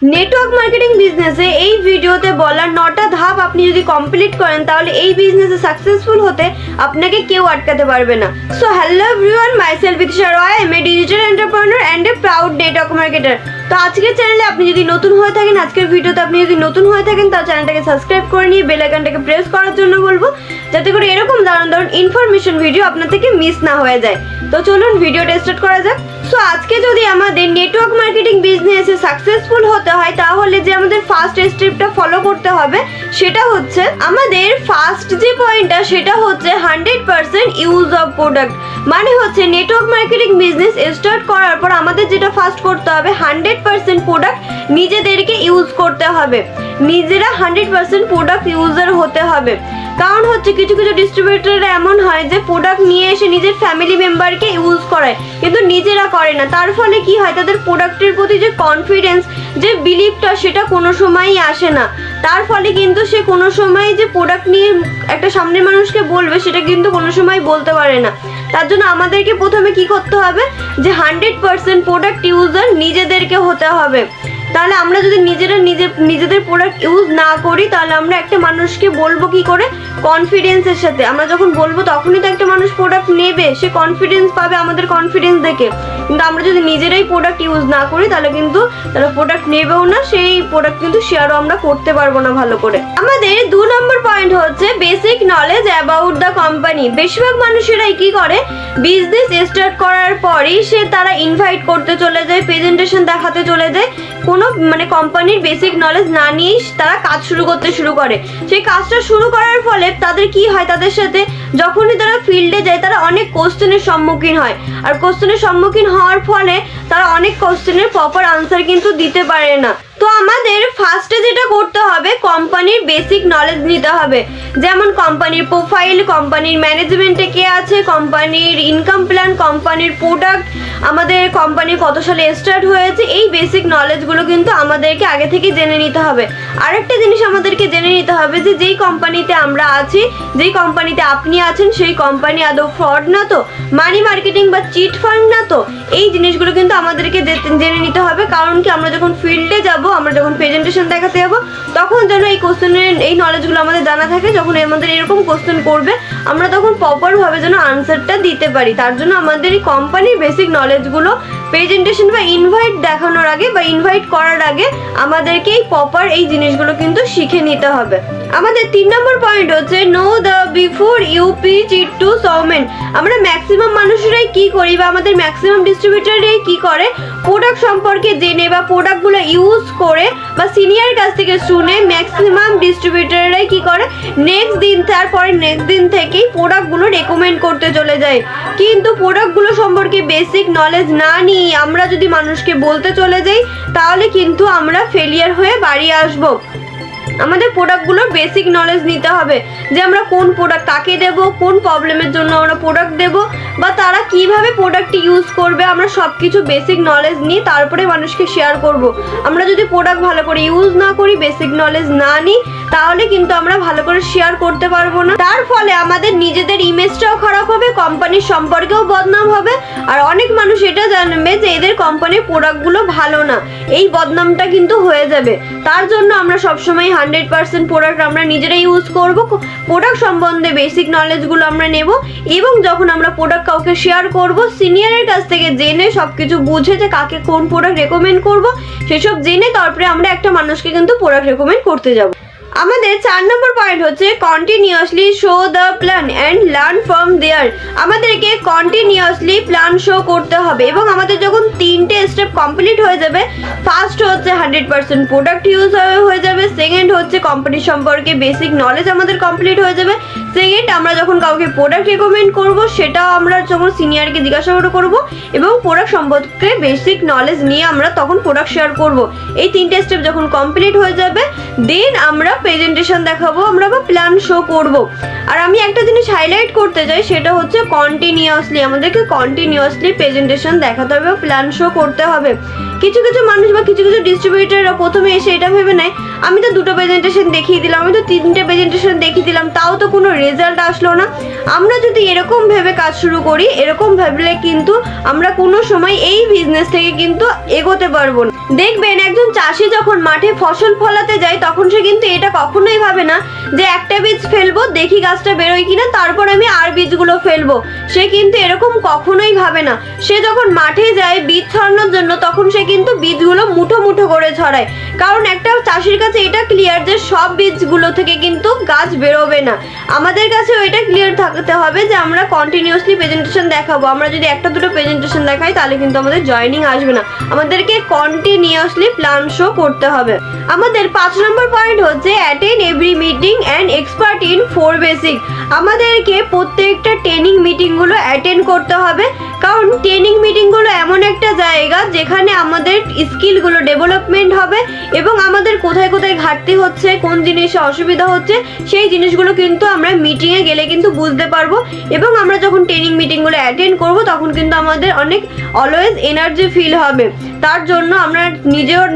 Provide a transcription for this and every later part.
Network marketing বিজনেসে এই ভিডিওতে বলা 9টা ধাপ আপনি যদি কমপ্লিট করেন তাহলে এই বিজনেসে সাকসেসফুল হতে আপনাকে কেউ আটকাতে পারবে না। So hello everyone, myself Bidisha Roy, I am a digital entrepreneur and a proud network marketer. তো আজকের চ্যানেলে আপনি যদি নতুন হয়ে থাকেন, আজকের ভিডিওতে আপনি যদি নতুন হয়ে থাকেন তাহলে চ্যানেলটাকে সাবস্ক্রাইব করে নিয়ে বেল আইকনটাকে প্রেস করার জন্য বলবো, যাতে করে এরকম দারুণ ইনফরমেশন ভিডিও আপনার থেকে মিস না হয়ে যায়। তো চলুন ভিডিওটা স্টার্ট করা যাক। সো আজকে যদি আমাদের নেটওয়ার্ক মার্কেটিং বিজনেসে সাকসেসফুল হতে হয় তাহলে যে আমাদের ফার্স্ট স্টেপটা ফলো করতে হবে সেটা হচ্ছে, আমাদের ফার্স্ট যে পয়েন্টটা সেটা হচ্ছে 100% ইউজ অফ প্রোডাক্ট। মানে হচ্ছে নেটওয়ার্ক মার্কেটিং বিজনেস স্টার্ট করার পর আমাদের যেটা ফার্স্ট করতে হবে 100% প্রোডাক্ট নিজেদেরকে ইউজ করতে হবে, নিজেরা 100% প্রোডাক্ট ইউজার হতে হবে। কারণ হচ্ছে কিছু কিছু ডিস্ট্রিবিউটর এমন হয় যে প্রোডাক্ট নিয়ে এসে নিজের ফ্যামিলি মেম্বারকে ইউজ করায় কিন্তু নিজেরা করে না। তার ফলে কি হয়, তাদের প্রোডাক্টের প্রতি যে কনফিডেন্স, যে বিলিভটা সেটা কোনো সময়ই আসে না। তার ফলে কিন্তু সে কোনো সময় যে প্রোডাক্ট নিয়ে একটা সামনের মানুষকে বলবে সেটা কিন্তু কোনো সময় বলতে পারে না। তার জন্য আমাদেরকে প্রথমে কি করতে হবে, যে 100% প্রোডাক্ট ইউজার নিজেদেরকে হতে হবে। তাহলে আমরা যদি নিজেদের প্রোডাক্ট ইউজ না করি তাহলে আমরা একটা মানুষকে বলবো কি করে, কনফিডেন্সের সাথে। আমরা যখন বলবো তখনই তো একটা মানুষ প্রোডাক্ট নেবে, সে কনফিডেন্স পাবে আমাদের কনফিডেন্স দেখে। কিন্তু আমরা যদি নিজেরাই প্রোডাক্ট ইউজ না করি তাহলে কিন্তু তারা প্রোডাক্ট নেবেও না, সেই প্রোডাক্ট কিন্তু শেয়ারও আমরা করতে পারবো না ভালো করে। আমাদের 2 নম্বর পয়েন্ট হচ্ছে basic knowledge about the company. বেশিরভাগ মানুষেরাই কি করে, বিজনেস স্টার্ট করার পরেই তারা ইনভাইট করতে চলে যায়, প্রেজেন্টেশন দেখাতে চলে যায়, কোনো কোম্পানির বেসিক নলেজ না নিয়েই তারা কাজ শুরু করতে শুরু করে। সেই কাজটা শুরু করার ফলে তাদের কি হয়, তাদের সাথে যখনই তারা ফিল্ডে যায় তারা অনেক কোশ্চেনের সম্মুখীন হয়, আর কোশ্চেনের সম্মুখীন হওয়ার ফলে তারা অনেক কোশ্চেনের প্রপার আনসার কিন্তু দিতে পারে না। তো আমাদের ফার্স্টে যেটা করতে হবে, কোম্পানির বেসিক নলেজ নিতে হবে। যেমন কোম্পানির প্রোফাইল, কোম্পানির ম্যানেজমেন্টে কে আছে, কোম্পানির ইনকাম প্ল্যান, কোম্পানির প্রোডাক্ট, আমাদের কোম্পানি কত সালে স্টার্ট হয়েছে, এই বেসিক নলেজগুলো কিন্তু আমাদেরকে আগে থেকে জেনে নিতে হবে। আরেকটা জিনিস আমাদেরকে জেনে নিতে হবে যে যেই কোম্পানিতে আমরা আছি, যেই কোম্পানিতে আপনি আছেন সেই কোম্পানি আদৌ ফ্রড না তো, মানি মার্কেটিং বা চিট ফান্ড না তো। এই জিনিসগুলো কিন্তু আমাদেরকে জেনে নিতে হবে। কারণ কি, আমরা যখন ফিল্ডে যাব, আমরা যখন প্রেজেন্টেশন দেখাতে যাব, তখন যেন এই কোশ্চেনের এই নলেজগুলো আমাদের জানা থাকে। যখন আমাদের এরকম কোশ্চেন করবে আমরা তখন প্রপারভাবে যেন আনসারটা দিতে পারি। তার জন্য আমাদের এই কোম্পানির বেসিক নলেজগুলো প্রেজেন্টেশন বা ইনভাইট দেখানোর আগে বা ইনভাইট করার আগে আমাদেরকে এই প্রপার এই জিনিসগুলো কিন্তু শিখে নিতে হবে। আমাদের 3 নম্বর পয়েন্ট হচ্ছে know the before you pitch it to someone. আমরা ম্যাক্সিমাম মানুষরাই কি করি বা আমাদের ম্যাক্সিমাম ডিস্ট্রিবিউটররাই কি করে, প্রোডাক্ট সম্পর্কে জেনে বা প্রোডাক্টগুলো ইউজ করে বা সিনিয়র কাছ থেকে শুনে ম্যাক্সিমাম ডিস্ট্রিবিউটররাই কি করে, নেক্সট দিন থেকেই প্রোডাক্টগুলো রেকমেন্ড করতে চলে যায়। কিন্তু প্রোডাক্টগুলো সম্পর্কে বেসিক নলেজ না নিয়ে আমরা যদি মানুষকে বলতে চলে যাই তাহলে কিন্তু আমরা ফেলিয়ার হয়ে বাড়ি আসবো। আমাদের প্রোডাক্টগুলোর বেসিক নলেজ নিতে হবে, যে আমরা কোন প্রোডাক্ট কাকে দেব, কোন প্রবলেমের জন্য আমরা প্রোডাক্ট দেব, বা তারা কিভাবে প্রোডাক্টটি ইউজ করবে। আমরা সব কিছু বেসিক নলেজ নিয়ে তারপরে মানুষকে শেয়ার করব। আমরা যদি প্রোডাক্ট ভালো করে ইউজ না করি, বেসিক নলেজ না নিই, তাহলে কিন্তু আমরা ভালো করে শেয়ার করতে পারবো না। তার ফলে আমাদের নিজেদের ইমেজটাও খারাপ হবে, কোম্পানির সম্পর্কেও বদনাম হবে, আর অনেক মানুষ এটা জানবে যে এদের কোম্পানির প্রোডাক্টগুলো ভালো না, এই বদনামটা কিন্তু হয়ে যাবে। তার জন্য আমরা সবসময় 100% প্রোডাক্ট আমরা নিজেরাই ইউজ করব, প্রোডাক্ট সম্বন্ধে বেসিক নলেজগুলো আমরা নেব, এবং যখন আমরা প্রোডাক্ট কাউকে শেয়ার করব, সিনিয়রের কাছ থেকে জেনে সবকিছু বুঝে যে কাকে কোন প্রোডাক্ট রেকমেন্ড করব, সেসব জেনে তারপরে আমরা একটা মানুষকে কিন্তু প্রোডাক্ট রেকমেন্ড করতে যাব। আমাদের 4 নম্বর পয়েন্ট হচ্ছে continuously show the plan and learn from there. আমাদেরকে কন্টিনিউয়াসলি প্ল্যান শো করতে হবে, এবং আমাদের যখন 3টে স্টেপ কমপ্লিট হয়ে যাবে, ফার্স্ট হচ্ছে 100% প্রোডাক্ট ইউজ হয়ে যাবে, সেকেন্ড হচ্ছে কোম্পানি সম্পর্কে বেসিক নলেজ আমাদের কমপ্লিট হয়ে যাবে, সেকেন্ড আমরা যখন কাউকে প্রোডাক্ট রেকমেন্ড করব সেটাও আমরা যখন সিনিয়রকে জিজ্ঞাসা করব, এবং প্রোডাক্ট সম্পর্কে বেসিক নলেজ নিয়ে আমরা তখন প্রোডাক্ট শেয়ার করব। এই 3টে স্টেপ যখন কমপ্লিট হয়ে যাবে দেন আমরা প্রেজেন্টেশন দেখাবো, আমরা বা প্ল্যান শো করব। আর আমি একটা জিনিস হাইলাইট করতে চাই, সেটা হচ্ছে কন্টিনিউয়াসলি আমাদেরকে কন্টিনিউয়াসলি প্রেজেন্টেশন দেখাতে হবে, প্ল্যান শো করতে হবে। কিছু কিছু মানুষ বা কিছু কিছু ডিস্ট্রিবিউটাররা প্রথমে এসে এটা ভেবে নেয় আমি তো 2টো প্রেজেন্টেশন দেখিয়ে দিলাম, আমি তো 3টে প্রেজেন্টেশন দেখিয়ে দিলাম, তাও তো কোনো রেজাল্ট আসলো না। আমরা যদি এরকম ভেবে কাজ শুরু করি, এরকম ভাবলে কিন্তু আমরা কোনো সময় এই বিজনেস থেকে কিন্তু এগোতে পারবো না। দেখবেন একজন চাষি যখন মাঠে ফসল ফলাতে যায় তখন সে কিন্তু এটা কখনোই ভাবে না যে একটা বীজ ফেলবো, দেখি গাছটা বেরোয় কিনা, তারপর আমি আর বীজগুলো ফেলবো। সে কিন্তু এরকম কখনোই ভাবে না। সে যখন মাঠে যায় বীজ ছড়ানোর জন্য তখন সে কিন্তু বীজগুলো মুঠো মুঠো করে ছড়ায়, কারণ একটা চাষির কাছে এটা ক্লিয়ার যে সব বীজগুলো থেকে কিন্তু গাছ বেরোবে না। আমাদের কাছে এটা ক্লিয়ার থাকতে হবে যে আমরা কন্টিনিউয়াসলি প্রেজেন্টেশন দেখাবো। আমরা যদি 1টা 2টো প্রেজেন্টেশন দেখাই তাহলে কিন্তু আমাদের জয়েনিং আসবে না, আমাদেরকে কন্টিনিউয়াসলি প্ল্যান শো করতে হবে। আমাদের 5 নম্বর পয়েন্ট হচ্ছে attend every meeting and expert in 4 basic. আমাদেরকে প্রত্যেকটা ট্রেনিং মিটিংগুলো অ্যাটেন্ড করতে হবে, কারণ ট্রেনিং মিটিংগুলো এমন একটা জায়গা যেখানে আমাদের স্কিলগুলো ডেভেলপমেন্ট হবে এবং আমাদের কোথায় কোথায় ঘাটতি হচ্ছে, কোন জিনিসে অসুবিধা হচ্ছে, সেই জিনিসগুলো কিন্তু আমরা মিটিংয়ে গেলে কিন্তু বুঝতে পারবো। এবং আমরা যখন ট্রেনিং মিটিংগুলো অ্যাটেন্ড করব তখন কিন্তু আমাদের অনেক অলওয়েজ এনার্জি ফিল হবে। তার জন্য আমরা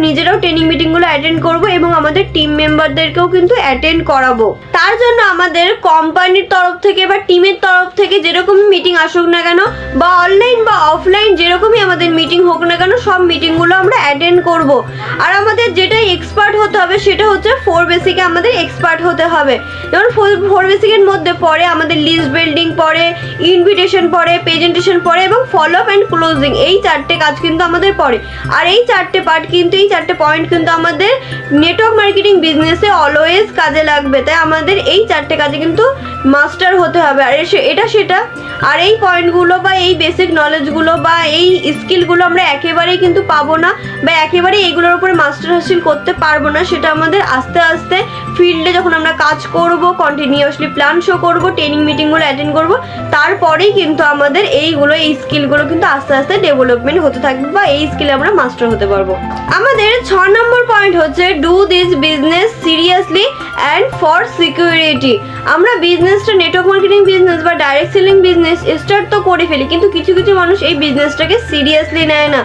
নিজেরাও ট্রেনিং মিটিংগুলো অ্যাটেন্ড করব এবং আমাদের টিম মেম্বারদেরকেও কিন্তু অ্যাটেন্ড করাবো। তার জন্য আমাদের কোম্পানির তরফ থেকে বা টিমের তরফ থেকে যেরকমই মিটিং আসুক না কেন, বা অনলাইন বা অফলাইন যেরকমই আমাদের মিটিং হোক না কেন, সব মিটিংগুলো আমরা অ্যাটেন্ড করব। আর আমাদের যেটাই এক্সপার্ট হতে হবে সেটা হচ্ছে 4 বেসিকে আমাদের এক্সপার্ট হতে হবে। যেমন 4 বেসিকের মধ্যে পড়ে আমাদের লিস্ট বিল্ডিং পড়ে, ইনভিটেশন পড়ে, প্রেজেন্টেশন পড়ে এবং ফলো আপ অ্যান্ড ক্লোজিং। এই 4টে কাজ কিন্তু আমাদের পড়ে। আর এই 4টে পার্ট কিন্তু, এই 4টে পয়েন্ট কিন্তু আমাদের নেটওয়ার্ক মার্কেটিং বিজনেসে অলওয়েজ কাজে লাগবে। তাই আমাদের এই 4টে কাজে কিন্তু মাস্টার হতে হবে। আর এটা সেটা আর এই পয়েন্টগুলো বা এই বেসিক নলেজগুলো বা এই স্কিলগুলো আমরা একেবারেই কিন্তু পাবো না, বা একেবারেই এইগুলোর উপরে মাস্টার হাসিল করতে পারবো না। সেটা আমাদের আস্তে আস্তে ফিল্ডে যখন আমরা কাজ করব, কন্টিনিউয়াসলি প্ল্যান শো করব, ট্রেনিং মিটিংগুলো অ্যাটেন্ড করব, তারপরেই কিন্তু আমাদের এই স্কিলগুলো কিন্তু আস্তে আস্তে ডেভেলপমেন্ট হতে থাকবে বা এই স্কিলে আমরা মাস্টার হতে পারবো। আমাদের 6 নম্বর পয়েন্ট হচ্ছে do this business seriously and for security. আমরা বিজনেসটা নেটওয়ার্ক মার্কেটিং বিজনেস বা ডাইরেক্ট সেলিং বিজনেস স্টার্ট তো করে ফেলি, কিন্তু কিছু কিছু মানুষ এই বিজনেসটাকে সিরিয়াসলি নেয় না।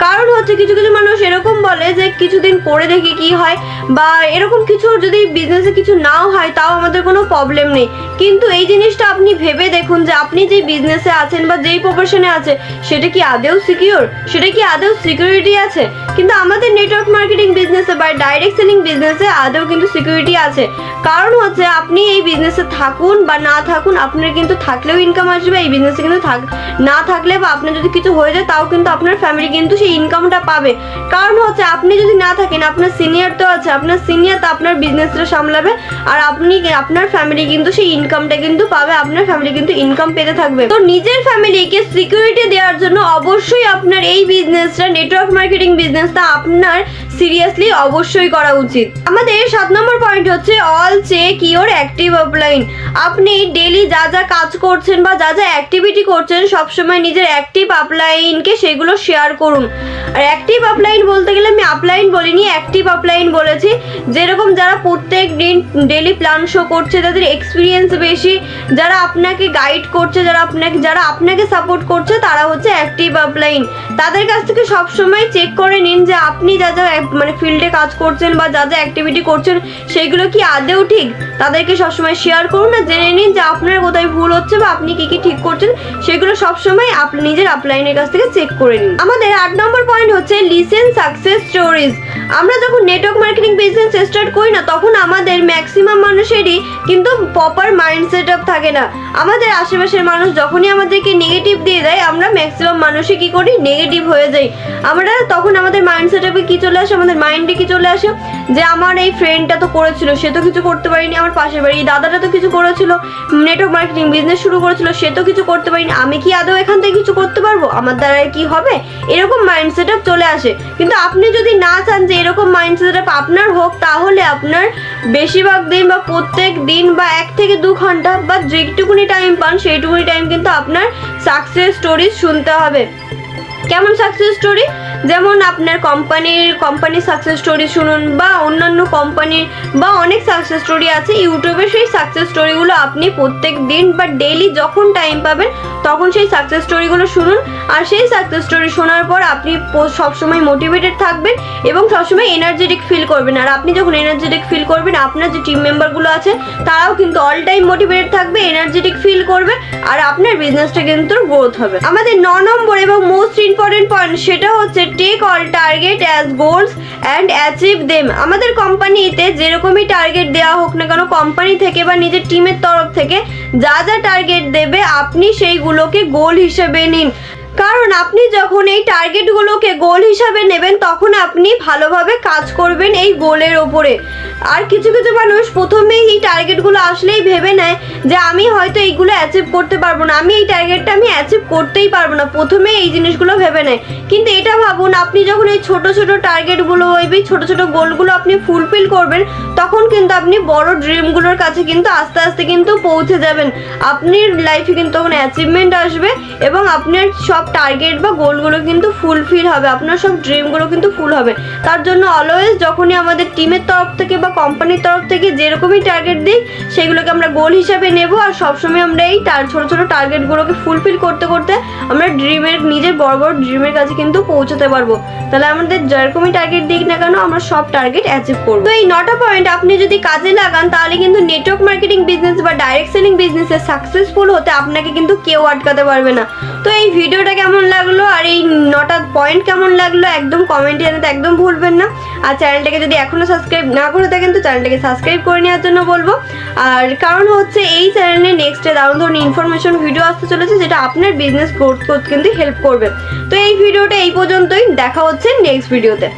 কারণ হচ্ছে কিছু কিছু মানুষ এরকম বলে যে কিছুদিন করে দেখি কি হয়, বা এরকম কিছু যদি বিজনেসে কিছু নাও হয় তাও আমাদের কোনো প্রবলেম নেই। কিন্তু এই জিনিসটা আপনি ভেবে দেখুন যে আপনি যেই বিজনেসে আছেন বা যেই প্রফেশনে আছে সেটা কি আদেও সিকিউর, সেটা কি আদেও সিকিউরিটি আছে? কিন্তু আমাদের নেটওয়ার্ক মার্কেটিং বিজনেসে বা ডাইরেক্ট সেলিং বিজনেসে আদেও কিন্তু সিকিউরিটি আছে। কারণ হচ্ছে আপনি এই বিজনেসে থাকুন বা না থাকুন, আপনার কিন্তু থাকলেও ইনকাম আসবে, এই বিজনেসে কিন্তু না থাকলে বা আপনার যদি কিছু হয়ে যায় তাও কিন্তু আপনার ফ্যামিলি কিন্তু সেই ইনকামটা পাবে। কারণ হচ্ছে আপনি যদি না থাকেন, আপনার সিনিয়র তো আছে, আপনার সিনিয়র তো আপনার বিজনেসটা সামলাবে, আর আপনার ফ্যামিলি কিন্তু সেই ইনকামটা কিন্তু পাবে, আপনার ফ্যামিলি কিন্তু ইনকাম পেতে থাকবে। তো নিজের ফ্যামিলিকে সিকিউরিটি দেওয়ার জন্য অবশ্যই আপনার এই বিজনেসটা, নেটওয়ার্ক মার্কেটিং বিজনেসটা আপনার সিরিয়াসলি অবশ্যই করা উচিত। আমাদের 7 নম্বর পয়েন্ট হচ্ছে all check your active upline. আপনি ডেলি যা যা কাজ করছেন বা যা যা অ্যাক্টিভিটি করছেন সবসময় নিজের অ্যাক্টিভ আপলাইনকে সেগুলো শেয়ার করুন। আর অ্যাক্টিভ আপলাইন বলতে গেলে আমি আপলাইন বলিনি, অ্যাক্টিভ আপলাইন বলেছি। যেরকম যারা প্রত্যেক দিন ডেলি প্ল্যান শো করছে, যাদের এক্সপিরিয়েন্স বেশি, যারা আপনাকে গাইড করছে, যারা আপনাকে সাপোর্ট করছে, তারা হচ্ছে অ্যাক্টিভ আপলাইন। তাদের কাছ থেকে সবসময় চেক করে নিন যে আপনি যা যা মানে ফিল্ডে কাজ করছেন বা যা যা অ্যাক্টিভিটি করছেন সেগুলো কি আদেও ঠিক। তাদেরকে সবসময় শেয়ার করুন, না জেনে নিন যে আপনার কোথায় ভুল হচ্ছে বা আপনি কি কি ঠিক করছেন, সেগুলো সবসময় আপনি নিজের আপলাইনের কাছ থেকে চেক করে নিন। আমাদের 8 নম্বর পয়েন্ট হচ্ছে লিসেন সাকসেস স্টোরিজ। আমরা যখন নেটওয়ার্ক মার্কেটিং বিজনেস স্টার্ট করি না, তখন আমাদের ম্যাক্সিমাম মানুষেরই কিন্তু প্রপার মাইন্ড সেট আপ থাকে না। আমাদের আশেপাশের মানুষ যখনই আমাদেরকে নেগেটিভ দিয়ে দেয়, আমরা ম্যাক্সিমাম মানুষই কি করি, নেগেটিভ হয়ে যাই। আমরা তখন আমাদের মাইন্ড সেট আপে কি চলে আসে, আমাদের মাইন্ডে কি চলে আসে যে আমার এই ফ্রেন্ডটা তো করেছিল, সে তো কিছু করতে পারিনি, আমার পাশের বাড়ি দাদাটা তো কিছু করেছিল, নেটওয়ার্ক মার্কেটিং বিজনেস শুরু করেছিল, সে তো কিছু করতে পারিনি, আমি কি আদৌ এখান থেকে কিছু করতে পারবো, আমার দ্বারা কি হবে, এরকম মাইন্ড সেট আপ চলে আসে। কিন্তু আপনি যদি না চান যে এরকম মাইন্ড সেট আপ আপনার হোক, তাহলে আপনার বেশিরভাগ দিন বা প্রত্যেক দিন বা 1 থেকে 2 ঘন্টা বা যেটুকুনি টাইম পান সেইটুকুনি টাইম কিন্তু আপনার সাকসেস স্টোরি শুনতে হবে। কেমন সাকসেস স্টোরি? যেমন আপনার কোম্পানির সাকসেস স্টোরি শুনুন, বা অন্যান্য কোম্পানির বা অনেক সাকসেস স্টোরি আছে ইউটিউবে। সেই সাকসেস স্টোরিগুলো আপনি প্রত্যেক দিন বা ডেইলি যখন টাইম পাবেন তখন সেই সাকসেস স্টোরিগুলো শুনুন। আর সেই সাকসেস স্টোরি শোনার পর আপনি সবসময় মোটিভেটেড থাকবেন এবং সবসময় এনার্জেটিক ফিল করবেন। আর আপনি যখন এনার্জেটিক ফিল করবেন, আপনার যে টিম মেম্বারগুলো আছে তারাও কিন্তু অল টাইম মোটিভেটেড থাকবে, এনার্জেটিক ফিল করবে, আর আপনার বিজনেসটা কিন্তু গ্রোথ হবে। আমাদের 9 নম্বর এবং মোস্ট ইম্পর্টেন্ট পয়েন্ট সেটা হচ্ছে take all target as goals and achieve them. আমাদের কোম্পানিতে যেরকমই টার্গেট দেওয়া হোক না কেন কোম্পানি থেকে বা নিজের টিমের তরফ থেকে, যা যা টার্গেট দেবে আপনি সেইগুলোকে গোল হিসেবে নিন। কারণ আপনি যখন এই টার্গেটগুলোকে গোল হিসাবে নেবেন তখন আপনি ভালোভাবে কাজ করবেন এই গোলের ওপরে। আর কিছু কিছু মানুষ প্রথমেই এই টার্গেটগুলো আসলেই ভেবে নেয় যে আমি হয়তো এইগুলো অ্যাচিভ করতে পারবো না, আমি এই টার্গেটটা আমি অ্যাচিভ করতেই পারবো না, প্রথমে এই জিনিসগুলো ভেবে নেয়। কিন্তু এটা ভাবুন, আপনি যখন এই ছোট ছোট টার্গেটগুলো এই ছোট ছোট গোলগুলো আপনি ফুলফিল করবেন তখন কিন্তু আপনি বড় ড্রিমগুলোর কাছে কিন্তু আস্তে আস্তে কিন্তু পৌঁছে যাবেন। আপনার লাইফে কিন্তু তখন অ্যাচিভমেন্ট আসবে এবং আপনার সব টার্গেট বা গোলগুলো কিন্তু ফুলফিল হবে, আপনার সব ড্রিমগুলো কিন্তু ফুল হবে। তার জন্য অলওয়েজ যখনই আমাদের টিমের তরফ থেকে বা কোম্পানির তরফ থেকে যেরকমই টার্গেট দিই সেগুলোকে আমরা গোল হিসাবে নেব। আর সবসময় আমরা এই ছোট ছোট টার্গেটগুলোকে ফুলফিল করতে করতে আমরা নিজের বড় বড় ড্রিমের কাছে কিন্তু পৌঁছতে পারবো। তাহলে আমাদের যেরকমই টার্গেট দিক না কেন আমরা সব টার্গেট অ্যাচিভ করবো। তো এই 9টা পয়েন্ট আপনি যদি কাজে লাগান তাহলে কিন্তু নেটওয়ার্ক মার্কেটিং বিজনেস বা ডাইরেক্ট সেলিং বিজনেসে সাকসেসফুল হতে আপনাকে কিন্তু কেউ আটকাতে পারবে না। তো এই ভিডিওটা কেমন লাগলো আর এই 9টা পয়েন্ট কেমন লাগলো একদম কমেন্টে জানাতে একদম ভুলবেন না। আর চ্যানেলটাকে যদি এখনো সাবস্ক্রাইব না করে থাকেন তো চ্যানেলটাকে সাবস্ক্রাইব করে নেওয়ার জন্য বলবো। আর কারণ হচ্ছে এই চ্যানেলে নেক্সটে দারুণ ধরনের ইনফরমেশন ভিডিও আসতে চলেছে যেটা আপনার বিজনেস গ্রোথ করতে কিন্তু হেল্প করবে। তো এই ভিডিওটা এই পর্যন্তই, দেখা হচ্ছে নেক্সট ভিডিওতে।